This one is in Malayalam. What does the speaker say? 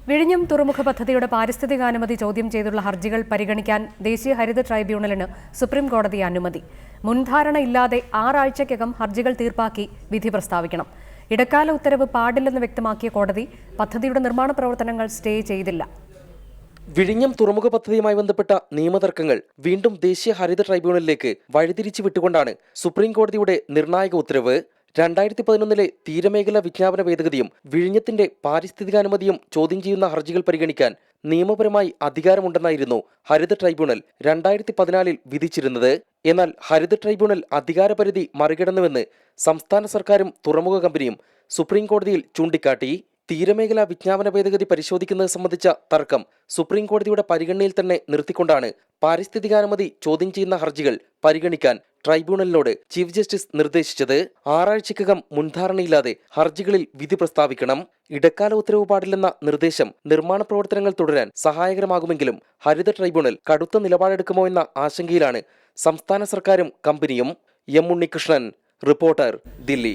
വിഴിഞ്ഞം തുറമുഖ പദ്ധതിയുടെ പാരിസ്ഥിതികാനുമതി ചോദ്യം ചെയ്തുള്ള ഹർജികൾ പരിഗണിക്കാൻ ദേശീയ ഹരിത ട്രൈബ്യൂണലിന് സുപ്രീം കോടതി അനുമതി. മുൻധാരണയില്ലാതെ 6 ആഴ്ചയ്ക്കകം ഹർജികൾ തീർപ്പാക്കി വിധി പ്രസ്താവിക്കണം. ഇടക്കാല ഉത്തരവ് പാടില്ലെന്ന് വ്യക്തമാക്കിയ കോടതി പദ്ധതിയുടെ നിർമ്മാണ പ്രവർത്തനങ്ങൾ സ്റ്റേ ചെയ്തില്ല. വിഴിഞ്ഞം തുറമുഖ പദ്ധതിയുമായി ബന്ധപ്പെട്ട നിയമതർക്കങ്ങൾ വീണ്ടും ദേശീയ ഹരിത ട്രൈബ്യൂണലിലേക്ക് വഴിതിരിച്ചു വിട്ടുകൊണ്ടാണ് സുപ്രീം കോടതിയുടെ നിർണായക ഉത്തരവ്. 2011 തീരമേഖല വിജ്ഞാപന ഭേദഗതിയും വിഴിഞ്ഞത്തിന്റെ പാരിസ്ഥിതികാനുമതിയും ചോദ്യം ചെയ്യുന്ന ഹർജികൾ പരിഗണിക്കാൻ നിയമപരമായി അധികാരമുണ്ടെന്നായിരുന്നു ഹരിത ട്രൈബ്യൂണൽ 2014 വിധിച്ചിരുന്നത്. എന്നാൽ ഹരിത ട്രൈബ്യൂണൽ അധികാരപരിധി മറികടന്നുവെന്ന് സംസ്ഥാന സർക്കാരും തുറമുഖ കമ്പനിയും സുപ്രീം കോടതിയിൽ ചൂണ്ടിക്കാട്ടി. തീരമേഖല വിജ്ഞാപന ഭേദഗതി പരിശോധിക്കുന്നത് സംബന്ധിച്ച തർക്കം സുപ്രീം കോടതിയുടെ പരിഗണനയിൽ തന്നെ നിർത്തിക്കൊണ്ടാണ് പാരിസ്ഥിതികാനുമതി ചോദ്യം ചെയ്യുന്ന ഹർജികൾ പരിഗണിക്കാൻ ട്രൈബ്യൂണലിനോട് ചീഫ് ജസ്റ്റിസ് നിർദ്ദേശിച്ചത്. 6 ആഴ്ചയ്ക്കകം മുൻധാരണയില്ലാതെ ഹർജികളിൽ വിധി പ്രസ്താവിക്കണം. ഇടക്കാല ഉത്തരവ് പാടില്ലെന്ന നിർദ്ദേശം നിർമ്മാണ പ്രവർത്തനങ്ങൾ തുടരാൻ സഹായകരമാകുമെങ്കിലും ഹരിത ട്രൈബ്യൂണൽ കടുത്ത നിലപാടെടുക്കുമോ എന്ന ആശങ്കയിലാണ് സംസ്ഥാന സർക്കാരും കമ്പനിയും. M Unnikrishnan, reporter, Delhi.